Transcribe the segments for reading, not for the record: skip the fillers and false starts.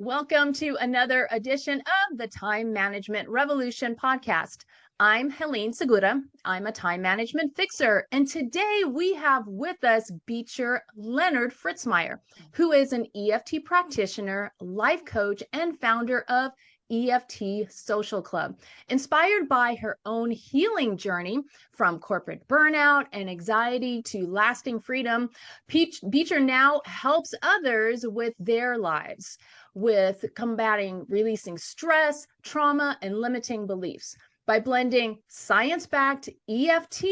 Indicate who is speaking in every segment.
Speaker 1: Welcome to another edition of the Time Management Revolution podcast. I'm Helene Segura. I'm a time management fixer. And today we have with us Beecher Leonard-Fritzmeier, who is an EFT practitioner, life coach, and founder of EFT Social Club. Inspired by her own healing journey from corporate burnout and anxiety to lasting freedom, Beecher now helps others with their lives, with combating, releasing stress, trauma, and limiting beliefs. By blending science-backed EFT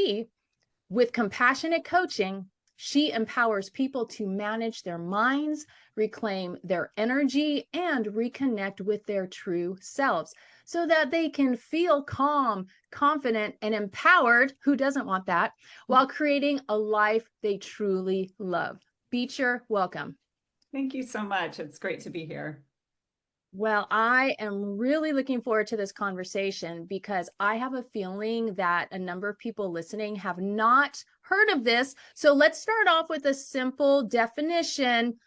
Speaker 1: with compassionate coaching, she empowers people to manage their minds, reclaim their energy, and reconnect with their true selves so that they can feel calm, confident, and empowered, who doesn't want that, while creating a life they truly love. Beecher, welcome.
Speaker 2: Thank you so much. It's great to be here.
Speaker 1: Well, I am really looking forward to this conversation because I have a feeling that a number of people listening have not heard of this. So let's start off with a simple definition.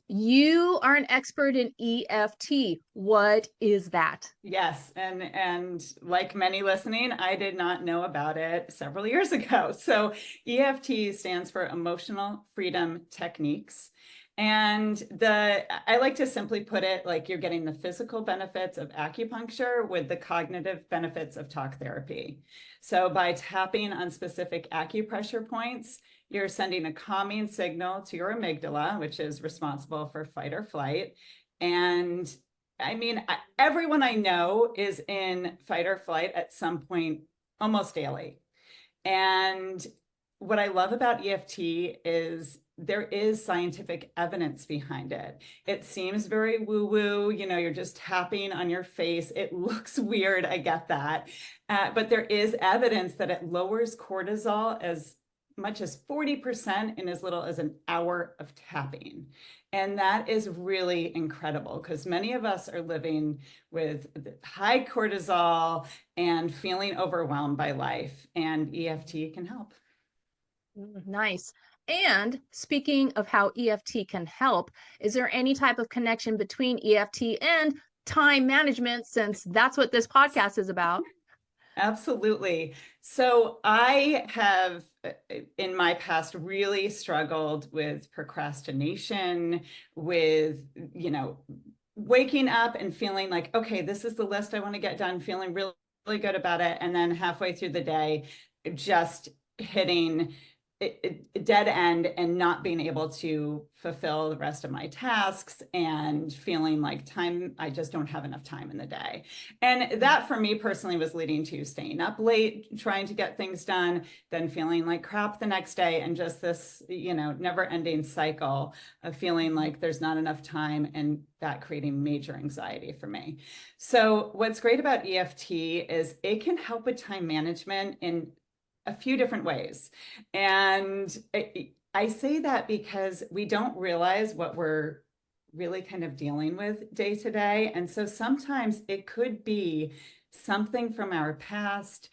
Speaker 1: You are an expert in EFT. What is that?
Speaker 2: Yes, and like many listening, I did not know about it several years ago. So EFT stands for Emotional Freedom Techniques. And I like to simply put it like you're getting the physical benefits of acupuncture with the cognitive benefits of talk therapy. So by tapping on specific acupressure points, you're sending a calming signal to your amygdala, which is responsible for fight or flight. And I mean, everyone I know is in fight or flight at some point almost daily. And what I love about EFT is there is scientific evidence behind it. It seems very woo-woo, you're just tapping on your face. It looks weird, I get that. But there is evidence that it lowers cortisol as much as 40% in as little as an hour of tapping. And that is really incredible because many of us are living with high cortisol and feeling overwhelmed by life, and EFT can help.
Speaker 1: Nice. And speaking of how EFT can help, is there any type of connection between EFT and time management, since that's what this podcast is about?
Speaker 2: Absolutely. So I have, in my past, really struggled with procrastination, with, waking up and feeling like, okay, this is the list I want to get done, feeling really, really good about it. And then halfway through the day, just hitting dead end and not being able to fulfill the rest of my tasks and feeling like I just don't have enough time in the day. And that for me personally was leading to staying up late, trying to get things done, then feeling like crap the next day, and just this, never ending cycle of feeling like there's not enough time, and that creating major anxiety for me. So what's great about EFT is it can help with time management in a few different ways. And I say that because we don't realize what we're really kind of dealing with day to day. And so sometimes it could be something from our past,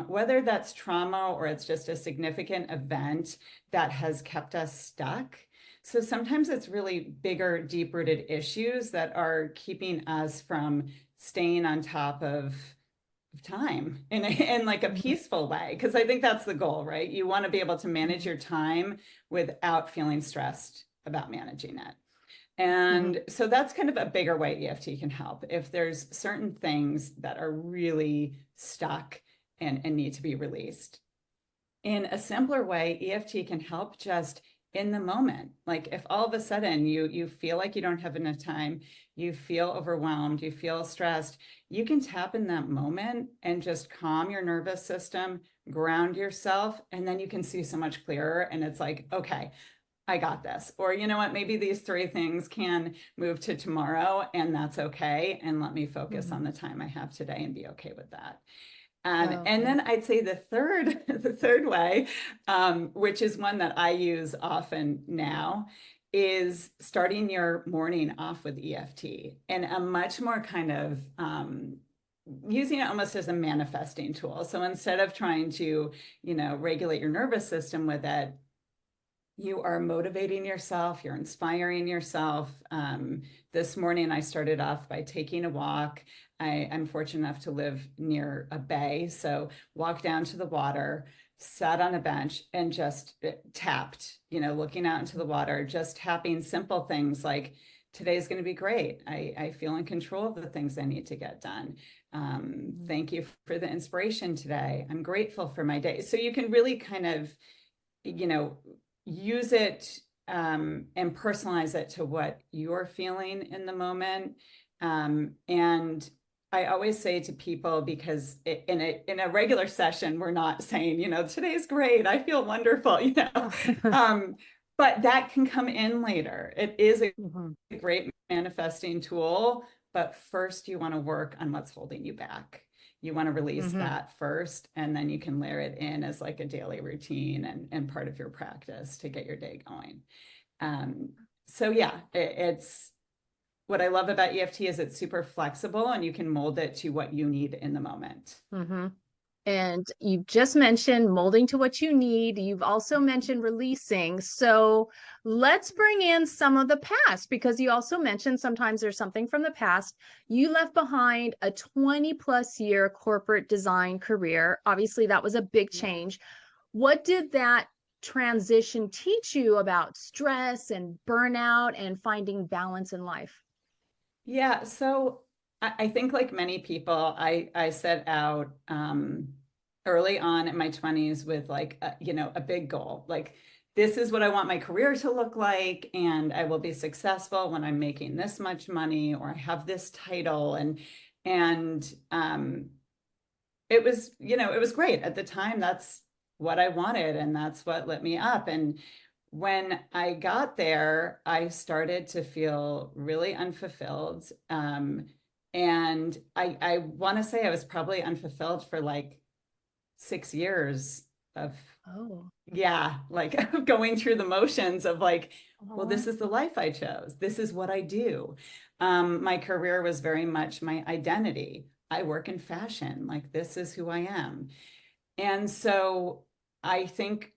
Speaker 2: whether that's trauma or it's just a significant event that has kept us stuck. So sometimes it's really bigger, deep-rooted issues that are keeping us from staying on top of time in like a peaceful way, because I think that's the goal, right? You want to be able to manage your time without feeling stressed about managing it. And so that's kind of a bigger way EFT can help if there's certain things that are really stuck and need to be released. In a simpler way, EFT can help just in the moment. Like if all of a sudden you feel like you don't have enough time, you feel overwhelmed, you feel stressed, you can tap in that moment and just calm your nervous system, ground yourself, and then you can see so much clearer. And it's like, okay, I got this. Or you know what, maybe these 3 things can move to tomorrow, and that's okay. And let me focus on the time I have today and be okay with that. And then I'd say the third way, which is one that I use often now, is starting your morning off with EFT, and a much more kind of using it almost as a manifesting tool. So instead of trying to, regulate your nervous system with it, you are motivating yourself, you're inspiring yourself. This morning, I started off by taking a walk. I'm fortunate enough to live near a bay, so walked down to the water, sat on a bench, and just tapped, looking out into the water, just tapping simple things like, today's going to be great. I feel in control of the things I need to get done. Thank you for the inspiration today. I'm grateful for my day. So you can really kind of, use it and personalize it to what you're feeling in the moment. And I always say to people, because in a regular session, we're not saying, today's great, I feel wonderful, but that can come in later. It is a great manifesting tool, but first you want to work on what's holding you back. You want to release that first, and then you can layer it in as like a daily routine and part of your practice to get your day going. So yeah, it's what I love about EFT is it's super flexible and you can mold it to what you need in the moment.
Speaker 1: And you just mentioned molding to what you need. You've also mentioned releasing. So let's bring in some of the past, because you also mentioned sometimes there's something from the past. You left behind a 20+ year corporate design career. Obviously, that was a big change. What did that transition teach you about stress and burnout and finding balance in life?
Speaker 2: Yeah, so I think like many people, I set out early on in my 20s with like, a big goal. Like, this is what I want my career to look like, and I will be successful when I'm making this much money or I have this title. And it was, it was great at the time. That's what I wanted, and that's what lit me up. And when I got there, I started to feel really unfulfilled. And I want to say I was probably unfulfilled for like 6 years of, yeah, like going through the motions of like, well, this is the life I chose. This is what I do. My career was very much my identity. I work in fashion. Like, this is who I am. And so I think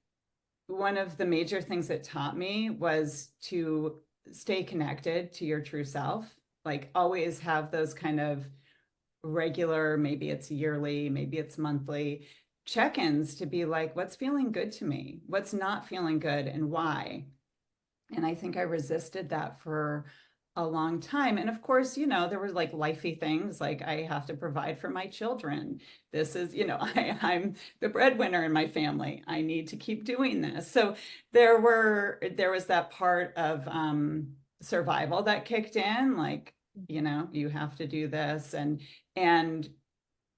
Speaker 2: one of the major things that taught me was to stay connected to your true self. Like, always have those kind of regular, maybe it's yearly, maybe it's monthly check-ins to be like, what's feeling good to me? What's not feeling good, and why? And I think I resisted that for a long time. And of course, there were like lifey things like I have to provide for my children. This is, I'm the breadwinner in my family. I need to keep doing this. So there was that part of survival that kicked in, like, you have to do this, and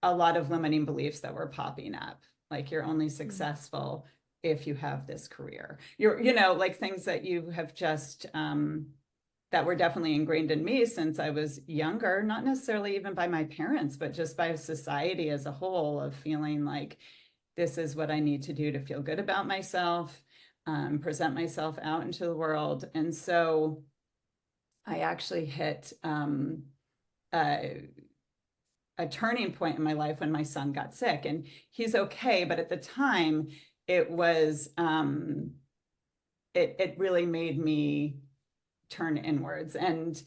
Speaker 2: a lot of limiting beliefs that were popping up. Like, you're only successful if you have this career. You're, like things that you have just that were definitely ingrained in me since I was younger, not necessarily even by my parents, but just by society as a whole, of feeling like this is what I need to do to feel good about myself, present myself out into the world. And so I actually hit a turning point in my life when my son got sick, and he's okay. But at the time, it was, it really made me turn inwards. And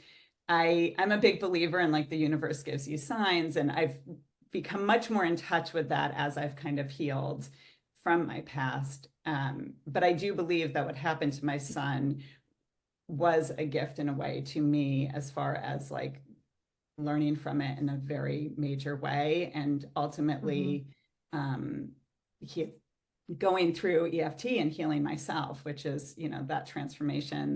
Speaker 2: I'm a big believer in like the universe gives you signs. And I've become much more in touch with that as I've kind of healed from my past. But I do believe that what happened to my son was a gift in a way to me, as far as like learning from it in a very major way. And ultimately, going through EFT and healing myself, which is, that transformation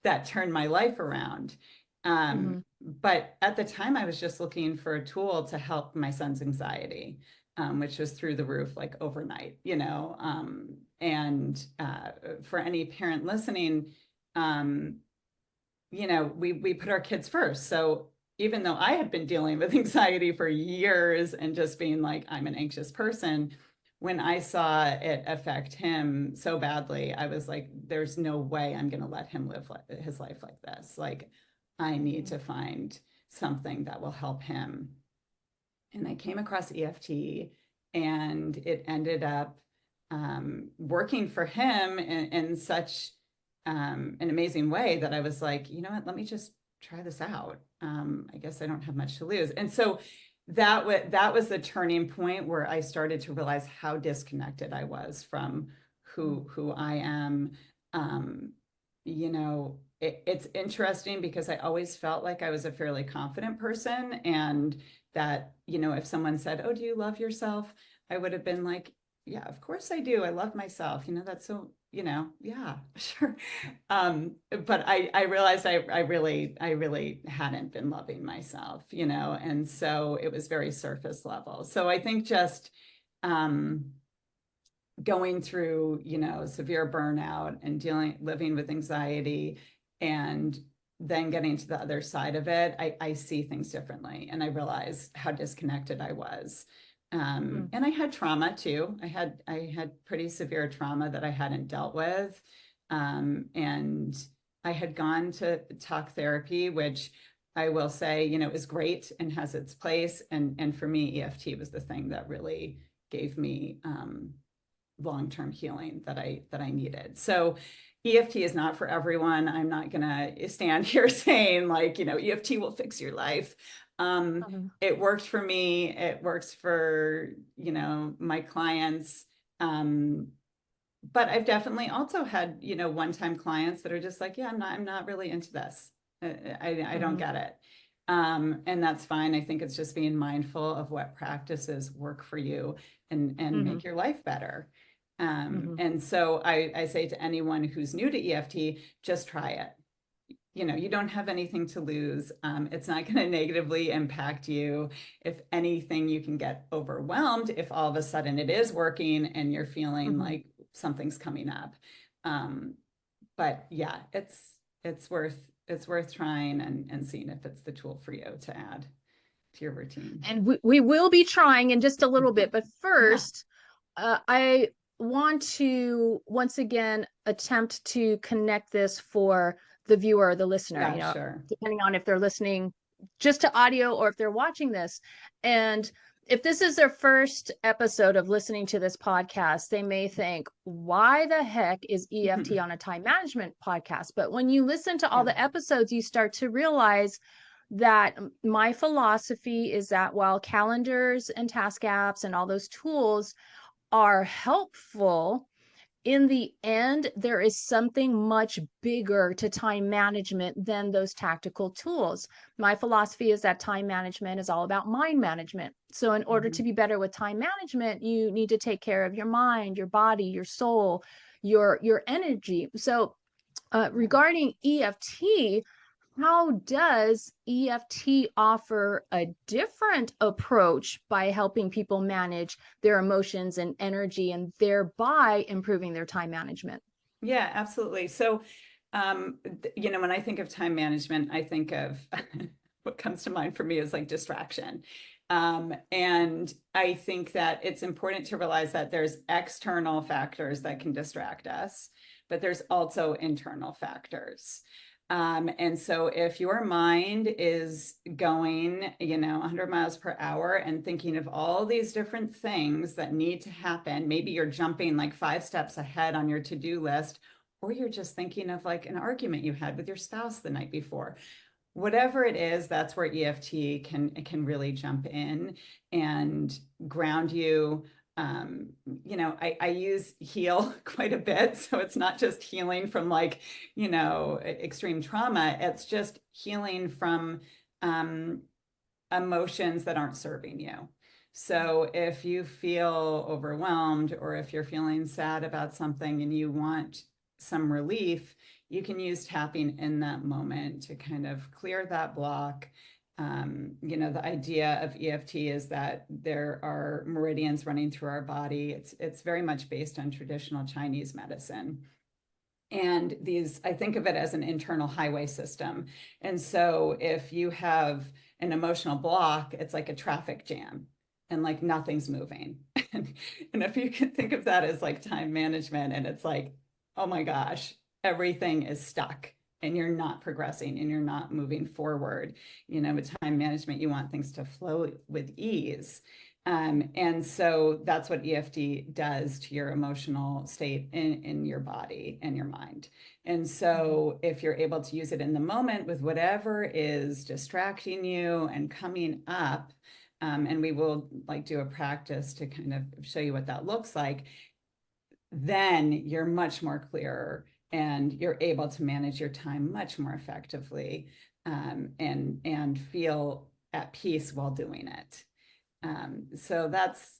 Speaker 2: that turned my life around. But at the time, I was just looking for a tool to help my son's anxiety, which was through the roof, like overnight, and for any parent listening, we put our kids first. So even though I had been dealing with anxiety for years and just being like, I'm an anxious person, when I saw it affect him so badly, I was like, there's no way I'm going to let him live his life like this. Like, I need to find something that will help him. And I came across EFT, and it ended up working for him in such an amazing way that I was like, you know what, let me just try this out. I guess I don't have much to lose. And so that was the turning point where I started to realize how disconnected I was from who I am. You know, it's interesting because I always felt like I was a fairly confident person, and that, you know, if someone said, "Oh, do you love yourself?" I would have been like, "Yeah, of course I do. I love myself. You know, that's so, you know, yeah, sure." But I realized I really hadn't been loving myself, you know, and so it was very surface level. So I think just going through, you know, severe burnout and living with anxiety, and then getting to the other side of it, I see things differently, and I realize how disconnected I was. And I had trauma too. I had pretty severe trauma that I hadn't dealt with. And I had gone to talk therapy, which I will say, you know, is great and has its place. And for me, EFT was the thing that really gave me long-term healing that I needed. So EFT is not for everyone. I'm not gonna stand here saying like, you know, EFT will fix your life. It worked for me. It works for, you know, my clients. But I've definitely also had, you know, one-time clients that are just like, yeah, I'm not really into this. I don't get it. And that's fine. I think it's just being mindful of what practices work for you and make your life better. And so I say to anyone who's new to EFT, just try it. You know, you don't have anything to lose. It's not going to negatively impact you. If anything, you can get overwhelmed if all of a sudden it is working and you're feeling like something's coming up. But yeah, it's worth trying and seeing if it's the tool for you to add to your routine.
Speaker 1: And we will be trying in just a little bit, but first, I want to once again attempt to connect this for the viewer or the listener,
Speaker 2: Yeah,
Speaker 1: you know,
Speaker 2: sure.
Speaker 1: depending on if they're listening just to audio or if they're watching this. And if this is their first episode of listening to this podcast, they may think, why the heck is EFT on a time management podcast? But when you listen to all the episodes, you start to realize that my philosophy is that while calendars and task apps and all those tools are helpful, in the end, there is something much bigger to time management than those tactical tools. My philosophy is that time management is all about mind management. So in order to be better with time management, you need to take care of your mind, your body, your soul, your energy. So regarding EFT, how does EFT offer a different approach by helping people manage their emotions and energy and thereby improving their time management?
Speaker 2: Yeah, absolutely. So, you know, when I think of time management, I think of what comes to mind for me is like distraction. And I think that it's important to realize that there's external factors that can distract us, but there's also internal factors. And so if your mind is going, you know, 100 miles per hour and thinking of all these different things that need to happen, maybe you're jumping like 5 steps ahead on your to-do list, or you're just thinking of like an argument you had with your spouse the night before. Whatever it is, that's where EFT can really jump in and ground you. You know, I use heal quite a bit. So it's not just healing from like, you know, extreme trauma. It's just healing from emotions that aren't serving you. So if you feel overwhelmed, or if you're feeling sad about something and you want some relief, you can use tapping in that moment to kind of clear that block. You know, the idea of EFT is that there are meridians running through our body. It's very much based on traditional Chinese medicine. And I think of it as an internal highway system. And so if you have an emotional block, it's like a traffic jam and like nothing's moving. And if you can think of that as like time management, and it's like, oh my gosh, everything is stuck and you're not progressing and you're not moving forward. You know, with time management, you want things to flow with ease. And so that's what EFT does to your emotional state in your body and your mind. And so if you're able to use it in the moment with whatever is distracting you and coming up, and we will like do a practice to kind of show you what that looks like, then you're much more clearer and you're able to manage your time much more effectively, and feel at peace while doing it. So that's,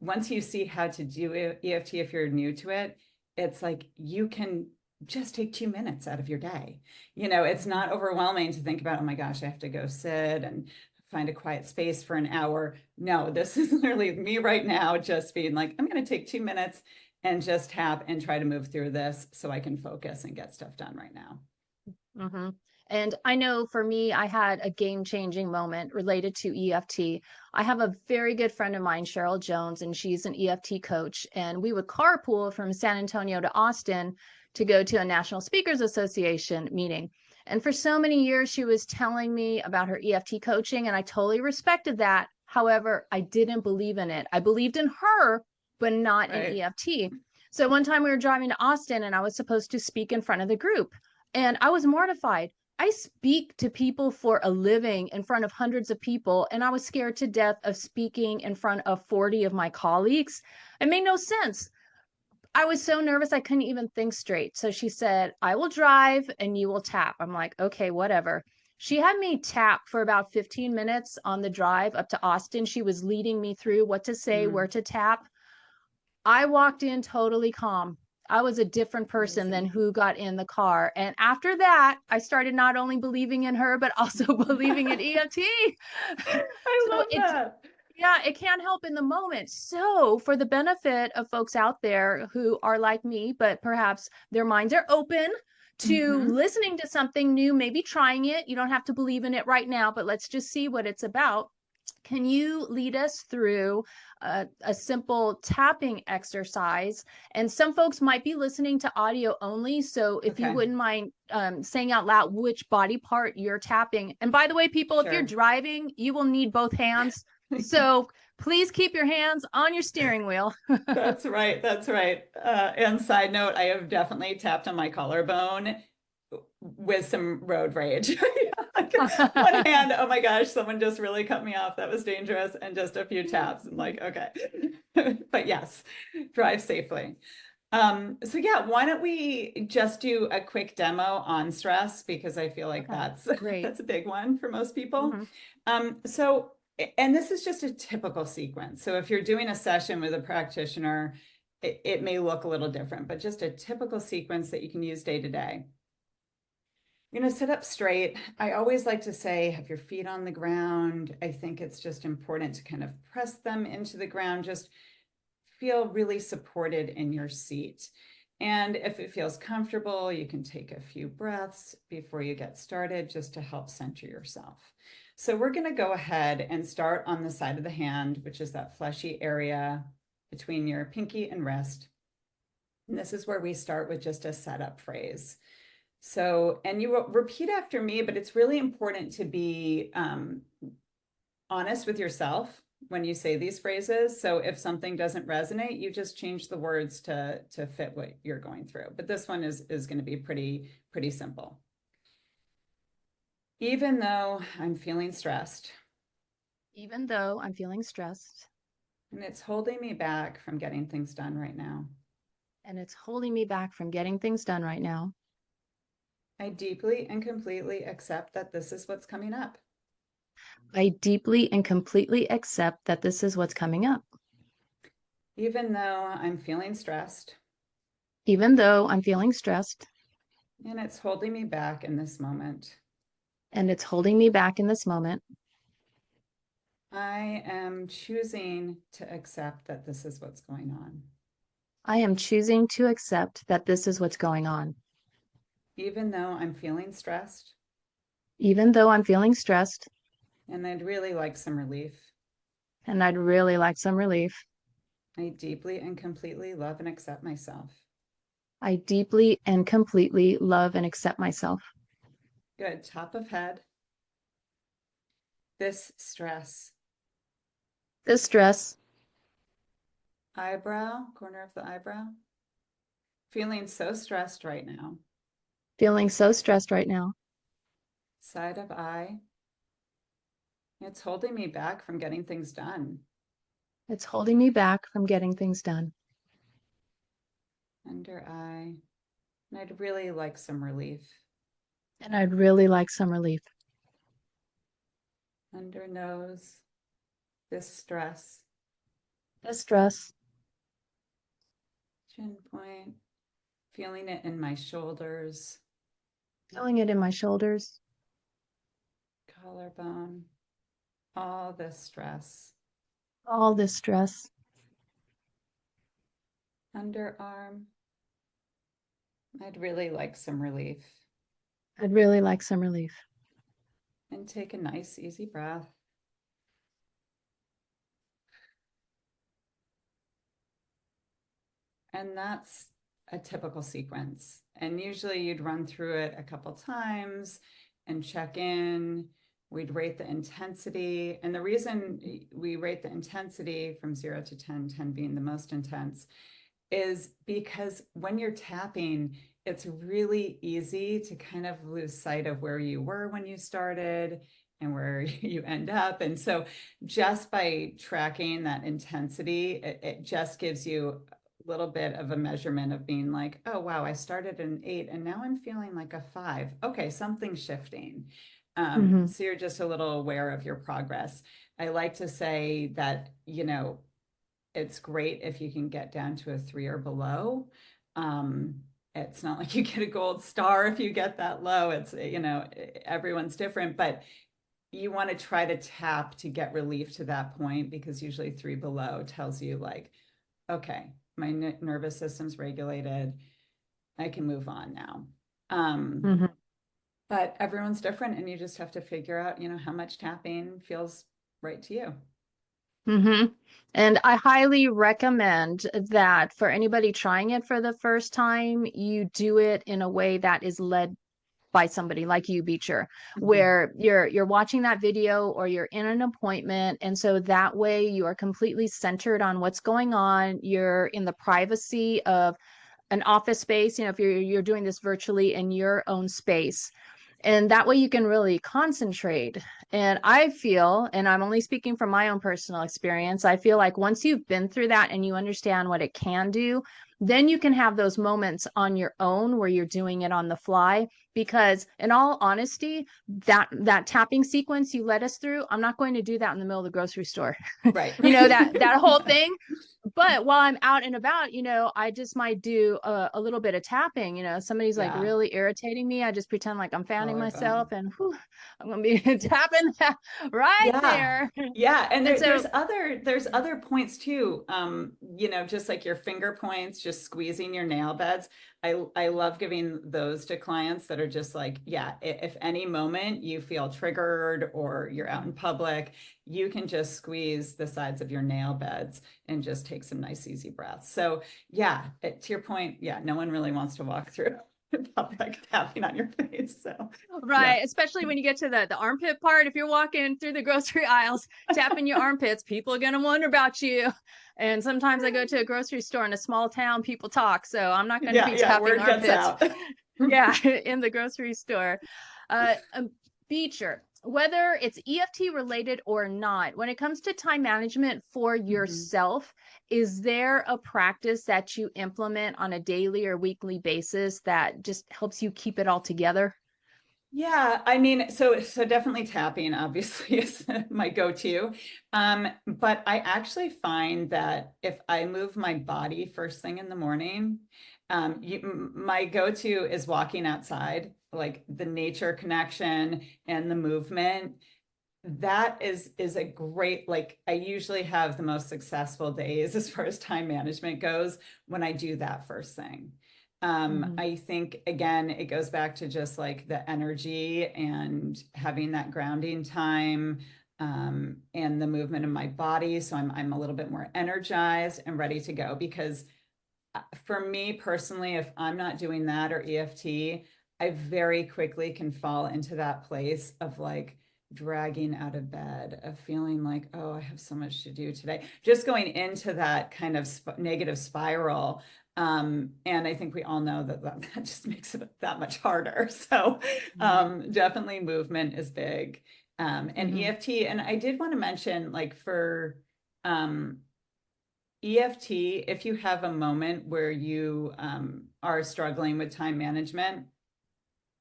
Speaker 2: once you see how to do EFT, if you're new to it, it's like you can just take 2 minutes out of your day. It's not overwhelming to think about, oh my gosh, I have to go sit and find a quiet space for an hour. No, this is literally me right now, just being like, I'm going to take 2 minutes and just tap and try to move through this so I can focus and get stuff done right now.
Speaker 1: Mm-hmm. And I know for me, I had a game-changing moment related to EFT. I have a very good friend of mine, Cheryl Jones, and she's an EFT coach. And we would carpool from San Antonio to Austin to go to a National Speakers Association meeting. And for so many years, she was telling me about her EFT coaching, and I totally respected that. However, I didn't believe in it. I believed in her, but not in EFT. So one time we were driving to Austin, and I was supposed to speak in front of the group. And I was mortified. I speak to people for a living in front of hundreds of people, and I was scared to death of speaking in front of 40 of my colleagues. It made no sense. I was so nervous I couldn't even think straight. So she said, I will drive and you will tap. I'm like, okay, whatever. She had me tap for about 15 minutes on the drive up to Austin. She was leading me through what to say, where to tap. I walked in totally calm. I was a different person than who got in the car. And after that, I started not only believing in her, but also believing in EFT.
Speaker 2: I love that.
Speaker 1: Yeah, it can help in the moment. So, for the benefit of folks out there who are like me, but perhaps their minds are open to listening to something new, maybe trying it. You don't have to believe in it right now, but let's just see what it's about. Can you lead us through a simple tapping exercise? And some folks might be listening to audio only. So if you wouldn't mind saying out loud which body part you're tapping. And by the way, people, if you're driving, you will need both hands. So please keep your hands on your steering wheel.
Speaker 2: That's right. That's right. And side note, I have definitely tapped on my collarbone with some road rage. One hand, oh my gosh, someone just really cut me off. That was dangerous. And just a few taps. I'm like, okay. But yes, drive safely. So yeah, why don't we just do a quick demo on stress, because I feel like that's a big one for most people. And this is just a typical sequence. So if you're doing a session with a practitioner, it may look a little different, but just a typical sequence that you can use day to day. You're going to sit up straight. I always like to say, have your feet on the ground. I think it's just important to kind of press them into the ground, just feel really supported in your seat. And if it feels comfortable, you can take a few breaths before you get started, just to help center yourself. So we're going to go ahead and start on the side of the hand, which is that fleshy area between your pinky and wrist. And this is where we start with just a setup phrase. So, and you will repeat after me, but it's really important to be honest with yourself when you say these phrases. So if something doesn't resonate, you just change the words to fit what you're going through. But this one is going to be pretty simple. Even though I'm feeling stressed.
Speaker 1: Even though I'm feeling stressed.
Speaker 2: And it's holding me back from getting things done right now.
Speaker 1: And it's holding me back from getting things done right now.
Speaker 2: I deeply and completely accept that this is what's coming up.
Speaker 1: I deeply and completely accept that this is what's coming up.
Speaker 2: Even though I'm feeling stressed.
Speaker 1: Even though I'm feeling stressed.
Speaker 2: And it's holding me back in this moment.
Speaker 1: And it's holding me back in this moment.
Speaker 2: I am choosing to accept that this is what's going on.
Speaker 1: I am choosing to accept that this is what's going on.
Speaker 2: Even though I'm feeling stressed.
Speaker 1: Even though I'm feeling stressed.
Speaker 2: And I'd really like some relief.
Speaker 1: And I'd really like some relief.
Speaker 2: I deeply and completely love and accept myself.
Speaker 1: I deeply and completely love and accept myself.
Speaker 2: Good. Top of head. This stress
Speaker 1: Distress.
Speaker 2: Eyebrow, corner of the eyebrow. Feeling so stressed right now.
Speaker 1: Feeling so stressed right now.
Speaker 2: Side of eye. It's holding me back from getting things done.
Speaker 1: It's holding me back from getting things done.
Speaker 2: Under eye. And I'd really like some relief.
Speaker 1: And I'd really like some relief.
Speaker 2: Under nose. This stress.
Speaker 1: Distress.
Speaker 2: Chin point. Feeling it in my shoulders.
Speaker 1: Feeling it in my shoulders.
Speaker 2: Collarbone. All this stress.
Speaker 1: All this stress.
Speaker 2: Underarm. I'd really like some relief.
Speaker 1: I'd really like some relief.
Speaker 2: And take a nice, easy breath. And that's a typical sequence. And usually you'd run through it a couple times and check in. We'd rate the intensity. And the reason we rate the intensity from 0 to 10, 10 being the most intense, is because when you're tapping, it's really easy to kind of lose sight of where you were when you started and where you end up. And so just by tracking that intensity, it just gives you a little bit of a measurement of being like, oh, wow, I started an 8 and now I'm feeling like a 5. Okay, something's shifting. So you're just a little aware of your progress. I like to say that, you know, it's great if you can get down to a 3 or below. It's not like you get a gold star if you get that low. It's, you know, everyone's different, but you want to try to tap to get relief to that point, because usually 3 below tells you like, okay, my nervous system's regulated. I can move on now. But everyone's different, and you just have to figure out, you know, how much tapping feels right to you.
Speaker 1: And I highly recommend that for anybody trying it for the first time, you do it in a way that is led by somebody like you, Beecher, where you're watching that video or you're in an appointment. And so that way you are completely centered on what's going on. You're in the privacy of an office space, you know, if you're doing this virtually in your own space. And that way you can really concentrate. And I feel, and I'm only speaking from my own personal experience, I feel like once you've been through that and you understand what it can do, then you can have those moments on your own where you're doing it on the fly. Because in all honesty, that tapping sequence you led us through, I'm not going to do that in the middle of the grocery store.
Speaker 2: Right.
Speaker 1: You know, that whole thing. But while I'm out and about, you know, I just might do a little bit of tapping. You know, somebody's like really irritating me, I just pretend like I'm fanning myself, and whew, I'm gonna be tapping that right there.
Speaker 2: Yeah. And
Speaker 1: And so
Speaker 2: there's other points too. You know, just like your finger points, just squeezing your nail beds. I love giving those to clients that are just like, yeah, if any moment you feel triggered or you're out in public, you can just squeeze the sides of your nail beds and just take some nice, easy breaths. So yeah, to your point, yeah, no one really wants to walk through public tapping on your face. So
Speaker 1: right, especially when you get to the armpit part. If you're walking through the grocery aisles tapping your armpits, people are gonna wonder about you. And sometimes I go to a grocery store in a small town, people talk, so I'm not going to be tapping
Speaker 2: word
Speaker 1: armpits.
Speaker 2: gets out.
Speaker 1: Yeah, in the grocery store. Beecher, whether it's EFT related or not, when it comes to time management for yourself, is there a practice that you implement on a daily or weekly basis that just helps you keep it all together?
Speaker 2: Yeah, I mean, so definitely tapping obviously is my go-to. But I actually find that if I move my body first thing in the morning, my go-to is walking outside, like the nature connection and the movement. That is a great, like, I usually have the most successful days as far as time management goes when I do that first thing. I think, again, it goes back to just like the energy and having that grounding time, and the movement of my body. So I'm a little bit more energized and ready to go, because for me personally, if I'm not doing that or EFT, I very quickly can fall into that place of like dragging out of bed, of feeling like, oh, I have so much to do today, just going into that kind of negative spiral. And I think we all know that just makes it that much harder. So definitely movement is big. And EFT, and I did want to mention, like, for EFT, if you have a moment where you are struggling with time management,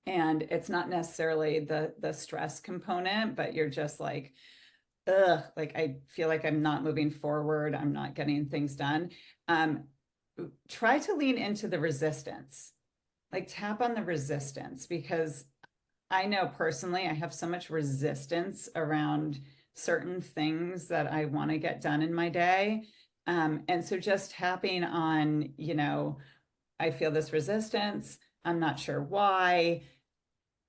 Speaker 2: and it's not necessarily the stress component, but you're just like, ugh, like I feel like I'm not moving forward, I'm not getting things done. Try to lean into the resistance, like tap on the resistance, because I know personally I have so much resistance around certain things that I want to get done in my day. And so just tapping on, I feel this resistance. I'm not sure why.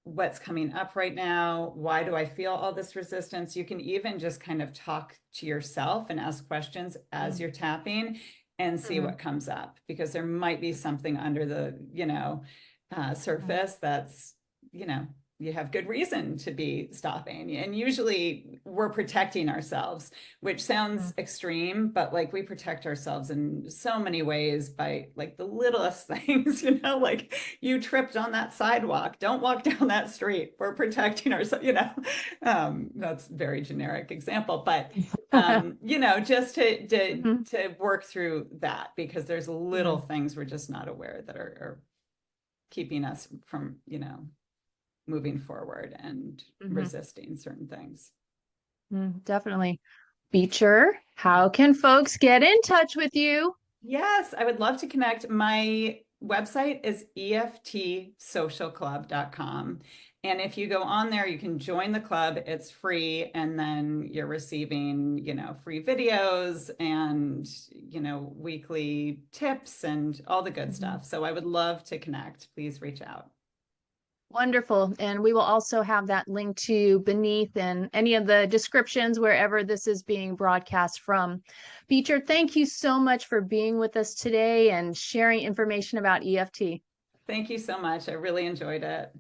Speaker 2: What's coming up right now? Why do I feel all this resistance? You can even just kind of talk to yourself and ask questions as you're tapping and see what comes up, because there might be something under the, surface that's, you have good reason to be stopping. And usually we're protecting ourselves, which sounds extreme, but like we protect ourselves in so many ways by like the littlest things, like you tripped on that sidewalk, don't walk down that street. We're protecting ourselves, that's a very generic example, but just to work through that, because there's little things we're just not aware that are keeping us from, moving forward and resisting certain things.
Speaker 1: Definitely. Beecher, how can folks get in touch with you?
Speaker 2: Yes, I would love to connect. My website is eftsocialclub.com. And if you go on there, you can join the club. It's free. And then you're receiving, free videos and, weekly tips and all the good stuff. So I would love to connect. Please reach out.
Speaker 1: Wonderful. And we will also have that link to beneath in any of the descriptions wherever this is being broadcast from. Beecher, thank you so much for being with us today and sharing information about EFT.
Speaker 2: Thank you so much. I really enjoyed it.